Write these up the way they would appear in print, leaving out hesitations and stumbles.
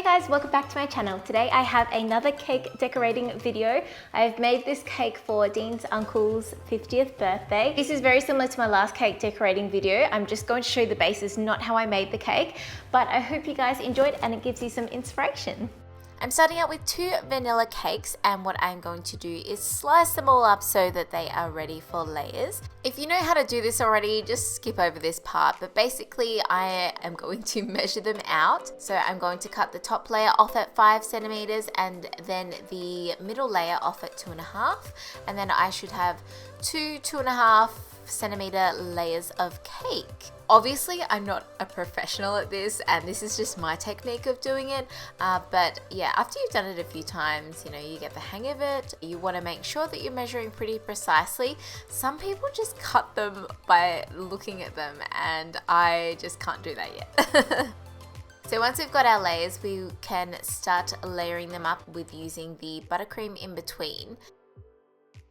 guys, welcome back to my channel. Today I have another cake decorating video. I've made this cake for Dean's uncle's 50th birthday. This is very similar to my last cake decorating video. I'm just going to show you the basis, not how I made the cake, but I hope you guys enjoyed and it gives you some inspiration. I'm starting out with 2 vanilla cakes, and what I'm going to do is slice them all up so that they are ready for layers. If you know how to do this already, just skip over this part, but basically I am going to measure them out. So I'm going to cut the top layer off at 5 centimeters and then the middle layer off at 2.5, and then I should have 2.5 centimeter layers of cake. Obviously, I'm not a professional at this, and this is just my technique of doing it. But yeah, after you've done it a few times, you know, you get the hang of it. You want to make sure that you're measuring pretty precisely. Some people just cut them by looking at them, and I just can't do that yet. So once we've got our layers, we can start layering them up with using the buttercream in between.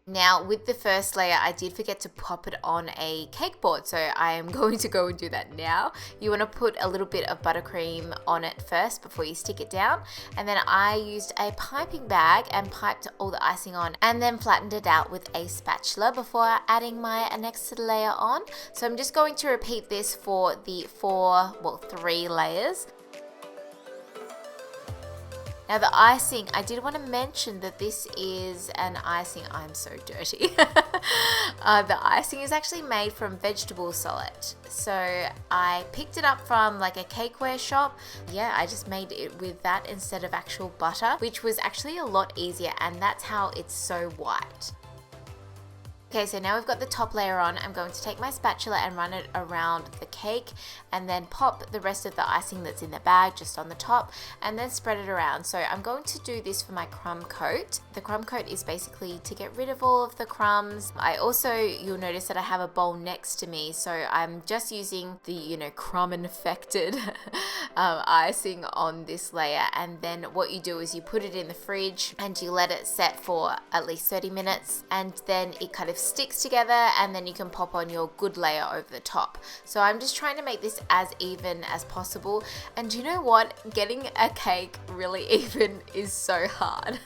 Now with the first layer, I did forget to pop it on a cake board, so I am going to go and do that now. You want to put a little bit of buttercream on it first before you stick it down, and then I used a piping bag and piped all the icing on and then flattened it out with a spatula before adding my next layer on. So I'm just going to repeat this for the 3 layers. Now the icing, I did want to mention that this is an icing, I'm so dirty. The icing is actually made from vegetable solite. So I picked it up from like a cakeware shop. Yeah, I just made it with that instead of actual butter, which was actually a lot easier, and that's how it's so white. Okay, so now we've got the top layer on. I'm going to take my spatula and run it around the cake and then pop the rest of the icing that's in the bag just on the top and then spread it around. So I'm going to do this for my crumb coat. The crumb coat is basically to get rid of all of the crumbs. I also, you'll notice that I have a bowl next to me, so I'm just using the, you know, crumb infected icing on this layer. And then what you do is you put it in the fridge and you let it set for at least 30 minutes, and then it kind of sticks together, and then you can pop on your good layer over the top. So I'm just trying to make this as even as possible, and you know what, getting a cake really even is so hard.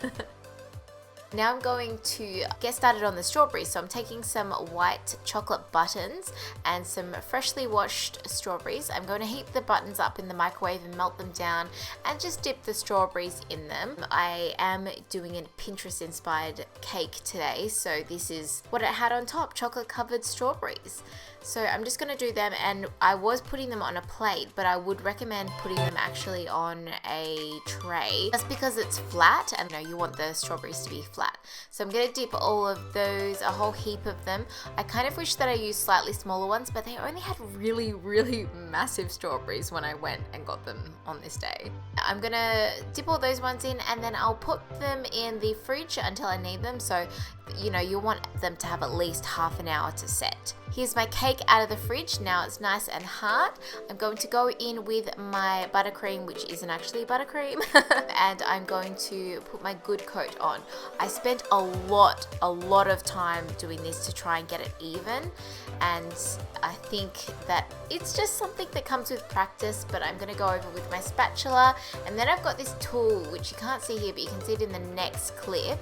Now I'm going to get started on the strawberries. So I'm taking some white chocolate buttons and some freshly washed strawberries. I'm going to heat the buttons up in the microwave and melt them down and just dip the strawberries in them. I am doing a Pinterest inspired cake today, so this is what it had on top, chocolate covered strawberries. So I'm just going to do them, and I was putting them on a plate, but I would recommend putting them actually on a tray just because it's flat, and you know, you want the strawberries to be flat. So I'm going to dip all of those, a whole heap of them. I kind of wish that I used slightly smaller ones, but they only had really, really massive strawberries when I went and got them on this day. I'm going to dip all those ones in, and then I'll put them in the fridge until I need them. So, you know, you want them to have at least half an hour to set. Here's my cake out of the fridge. Now it's nice and hard. I'm going to go in with my buttercream, which isn't actually buttercream, and I'm going to put my good coat on. I spent a lot of time doing this to try and get it even, and I think that it's just something that comes with practice, but I'm going to go over with my spatula, and then I've got this tool, which you can't see here, but you can see it in the next clip.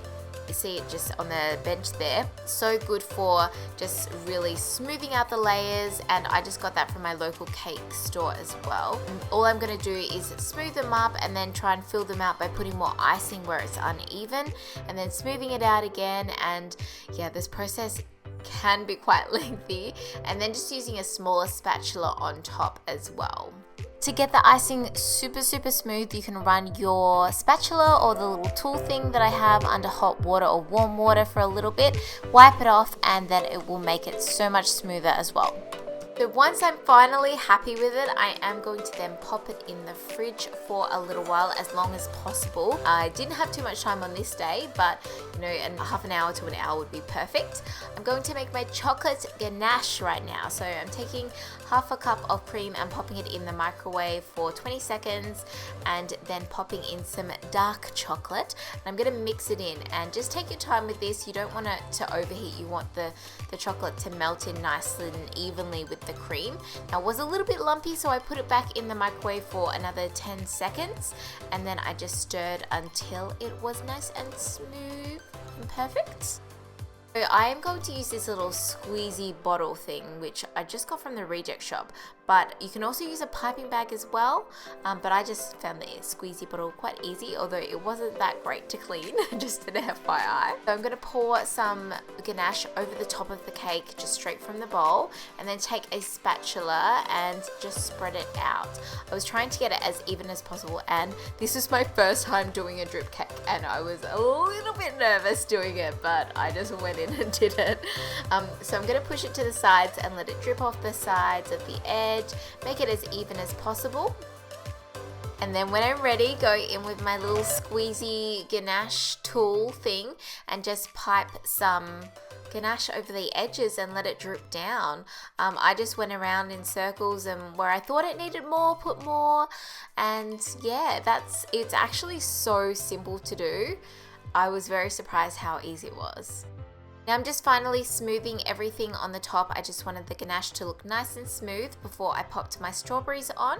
You see it just on the bench there. So good for just really smoothing out the layers, and I just got that from my local cake store as well. And all I'm going to do is smooth them up and then try and fill them out by putting more icing where it's uneven, and then smoothing it out again. And yeah, this process can be quite lengthy, and then just using a smaller spatula on top as well. To get the icing super smooth, you can run your spatula or the little tool thing that I have under hot water or warm water for a little bit, wipe it off, and then it will make it so much smoother as well. So once I'm finally happy with it, I am going to then pop it in the fridge for a little while, as long as possible. I didn't have too much time on this day, but you know, and half an hour to an hour would be perfect. I'm going to make my chocolate ganache right now. So I'm taking half a cup of cream and popping it in the microwave for 20 seconds and then popping in some dark chocolate. And I'm going to mix it in, and just take your time with this. You don't want it to overheat. You want the chocolate to melt in nicely and evenly with the cream. Now it was a little bit lumpy, so I put it back in the microwave for another 10 seconds, and then I just stirred until it was nice and smooth and perfect. So I am going to use this little squeezy bottle thing, which I just got from the reject shop, but you can also use a piping bag as well, but I just found the squeezy bottle quite easy, although it wasn't that great to clean, just an FYI. So I'm going to pour some ganache over the top of the cake, just straight from the bowl, and then take a spatula and just spread it out. I was trying to get it as even as possible, and this was my first time doing a drip cake, and I was a little bit nervous doing it, but I just went in and did it. So I'm going to push it to the sides and let it drip off the sides of the edge, make it as even as possible. And then when I'm ready, go in with my little squeezy ganache tool thing and just pipe some ganache over the edges and let it drip down. I just went around in circles, and where I thought it needed more, put more. And yeah, it's actually so simple to do. I was very surprised how easy it was. Now I'm just finally smoothing everything on the top. I just wanted the ganache to look nice and smooth before I popped my strawberries on.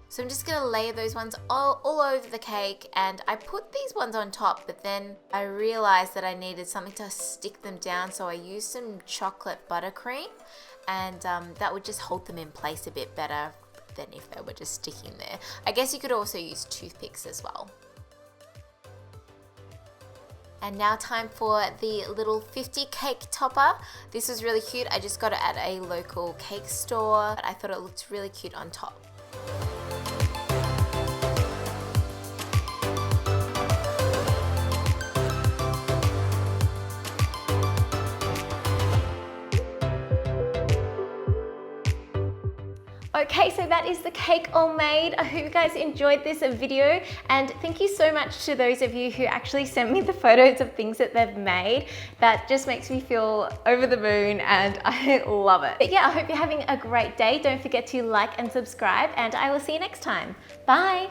So I'm just going to layer those ones all over the cake, and I put these ones on top, but then I realized that I needed something to stick them down, so I used some chocolate buttercream, and that would just hold them in place a bit better than if they were just sticking there. I guess you could also use toothpicks as well. And now time for the little 50 cake topper. This was really cute. I just got it at a local cake store. I thought it looked really cute on top. Okay, so that is the cake all made. I hope you guys enjoyed this video, and thank you so much to those of you who actually sent me the photos of things that they've made. That just makes me feel over the moon, and I love it. But yeah, I hope you're having a great day. Don't forget to like and subscribe, and I will see you next time. Bye.